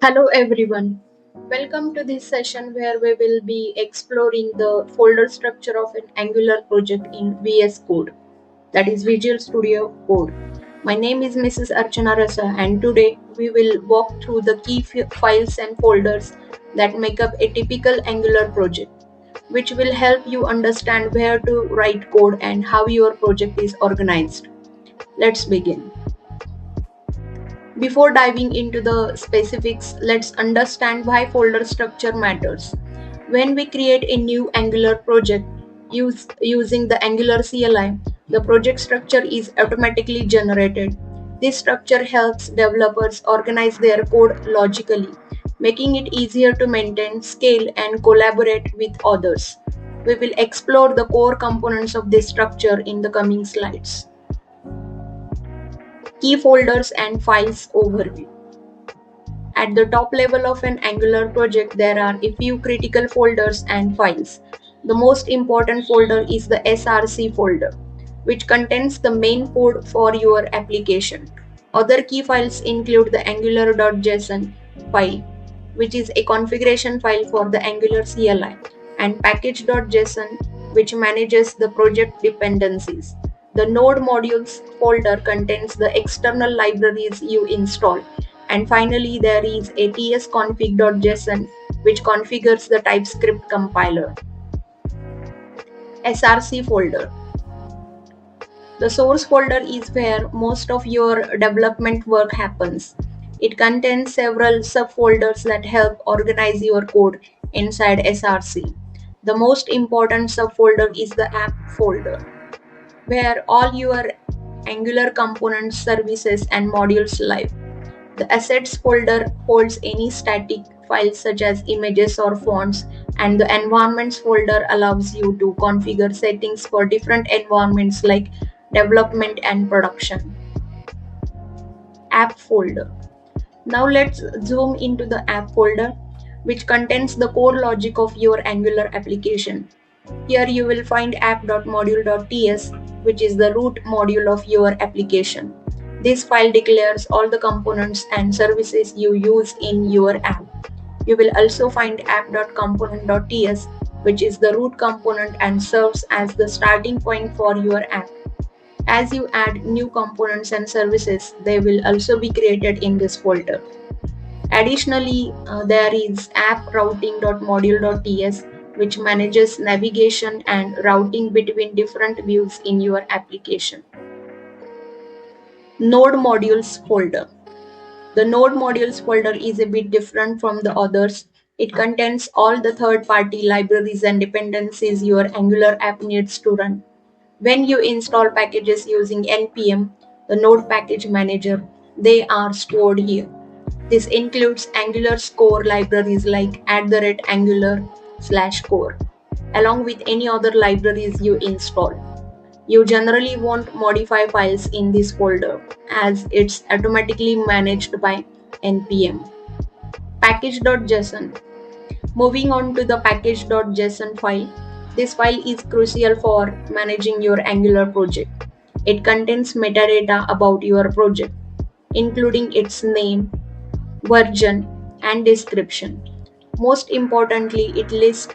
Hello everyone. Welcome to this session where we will be exploring the folder structure of an Angular project in VS Code, that is Visual Studio Code. My name is Mrs. Archana Rasa and today we will walk through the key files and folders that make up a typical Angular project, which will help you understand where to write code and how your project is organized. Let's begin. Before diving into the specifics, let's understand why folder structure matters. When we create a new Angular project using the Angular CLI, the project structure is automatically generated. This structure helps developers organize their code logically, making it easier to maintain, scale, and collaborate with others. We will explore the core components of this structure in the coming slides. Key folders and files overview. At the top level of an Angular project, there are a few critical folders and files. The most important folder is the SRC folder, which contains the main code for your application. Other key files include the angular.json file, which is a configuration file for the Angular CLI, and package.json, which manages the project dependencies. The node modules folder contains the external libraries you install. And finally, there is a tsconfig.json, which configures the TypeScript compiler. SRC folder. The source folder is where most of your development work happens. It contains several subfolders that help organize your code inside SRC. The most important subfolder is the app folder, where all your Angular components, services, and modules live. The assets folder holds any static files such as images or fonts, and the environments folder allows you to configure settings for different environments like development and production. App folder. Now let's zoom into the app folder, which contains the core logic of your Angular application. Here you will find app.module.ts, which is the root module of your application. This file declares all the components and services you use in your app. You will also find app.component.ts, which is the root component and serves as the starting point for your app. As you add new components and services, they will also be created in this folder. Additionally, there is app.routing.module.ts, which manages navigation and routing between different views in your application. Node modules folder. The node modules folder is a bit different from the others. It contains all the third-party libraries and dependencies your Angular app needs to run. When you install packages using npm, the node package manager, they are stored here. This includes Angular's core libraries like @angular/core, along with any other libraries you install. You generally won't modify files in this folder as it's automatically managed by npm. Package.json. Moving on to the package.json file. This file is crucial for managing your Angular project. It contains metadata about your project, including its name, version, and description. Most importantly, it lists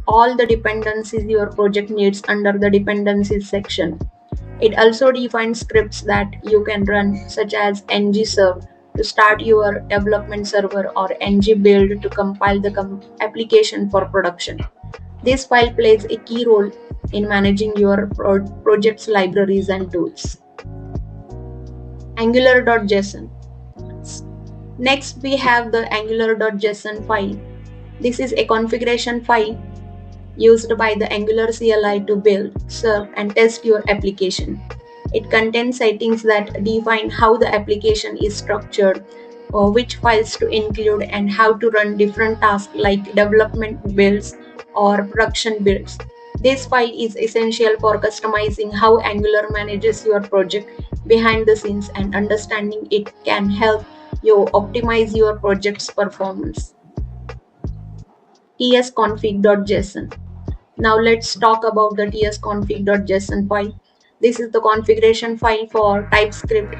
all the dependencies your project needs under the dependencies section. It also defines scripts that you can run, such as ngserve to start your development server or ngbuild to compile the application for production. This file plays a key role in managing your project's libraries and tools. Angular.json. Next, we have the angular.json file. This is a configuration file used by the Angular CLI to build, serve, and test your application. It contains settings that define how the application is structured, or which files to include, and how to run different tasks like development builds or production builds. This file is essential for customizing how Angular manages your project behind the scenes, and understanding it can help you optimize your project's performance. tsconfig.json. Now let's talk about the tsconfig.json file. This is the configuration file for TypeScript,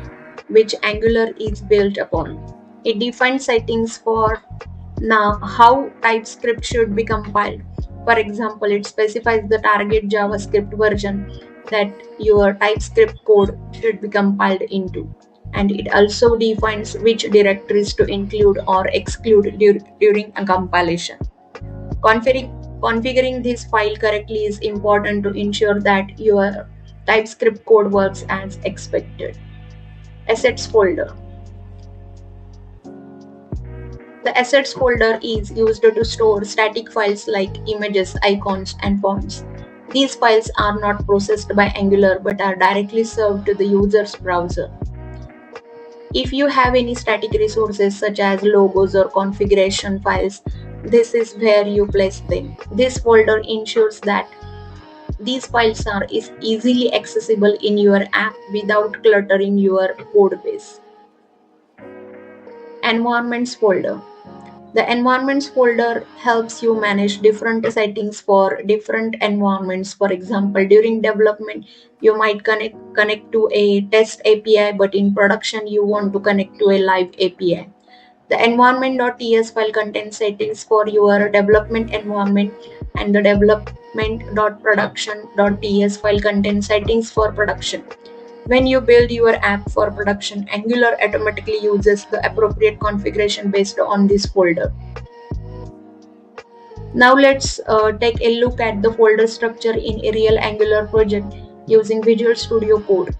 which Angular is built upon. It defines settings for now how TypeScript should be compiled. For example, it specifies the target JavaScript version that your TypeScript code should be compiled into. And it also defines which directories to include or exclude during a compilation. Configuring this file correctly is important to ensure that your TypeScript code works as expected. Assets folder. The assets folder is used to store static files like images, icons, and fonts. These files are not processed by Angular but are directly served to the user's browser. If you have any static resources such as logos or configuration files, this is where you place them. This folder ensures that these files are easily accessible in your app without cluttering your code base. Environments folder. The environments folder helps you manage different settings for different environments. For example, during development, you might connect to a test API, but in production, you want to connect to a live API. The environment.ts file contains settings for your development environment, and the development.production.ts file contains settings for production. When you build your app for production, Angular automatically uses the appropriate configuration based on this folder. Now let's take a look at the folder structure in a real Angular project using Visual Studio Code.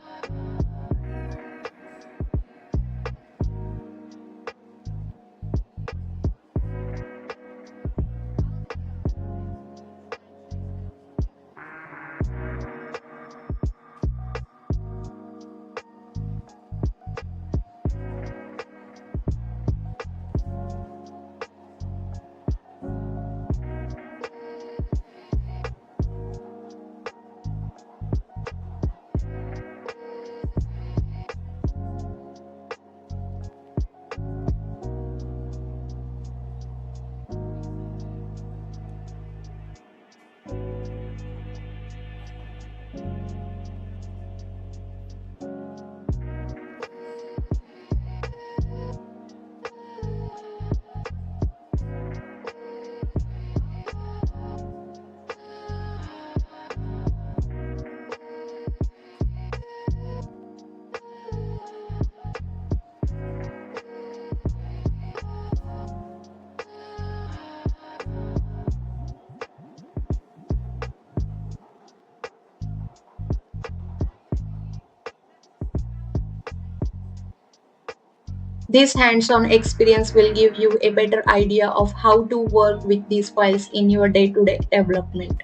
This hands-on experience will give you a better idea of how to work with these files in your day-to-day development.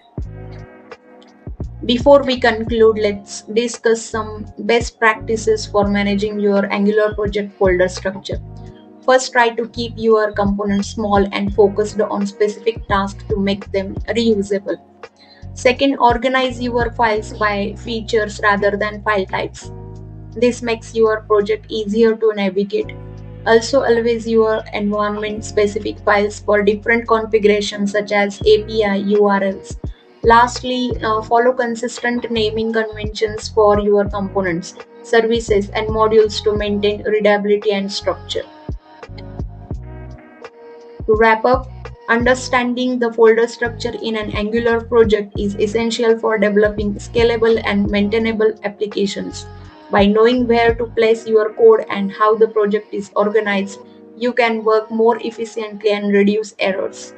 Before we conclude, let's discuss some best practices for managing your Angular project folder structure. First, try to keep your components small and focused on specific tasks to make them reusable. Second, organize your files by features rather than file types. This makes your project easier to navigate. Also, always your environment specific files for different configurations such as API URLs. Lastly, follow consistent naming conventions for your components, services, and modules to maintain readability and structure. To wrap up, understanding the folder structure in an Angular project is essential for developing scalable and maintainable applications. By knowing where to place your code and how the project is organized, you can work more efficiently and reduce errors.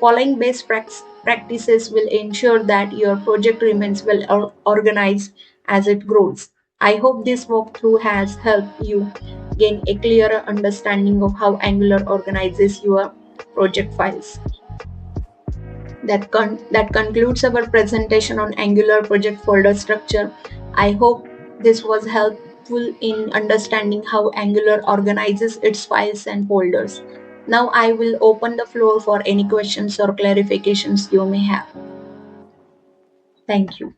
Following best practices will ensure that your project remains well organized as it grows. I hope this walkthrough has helped you gain a clearer understanding of how Angular organizes your project files. That concludes our presentation on Angular project folder structure. I hope this was helpful in understanding how Angular organizes its files and folders. Now I will open the floor for any questions or clarifications you may have. Thank you.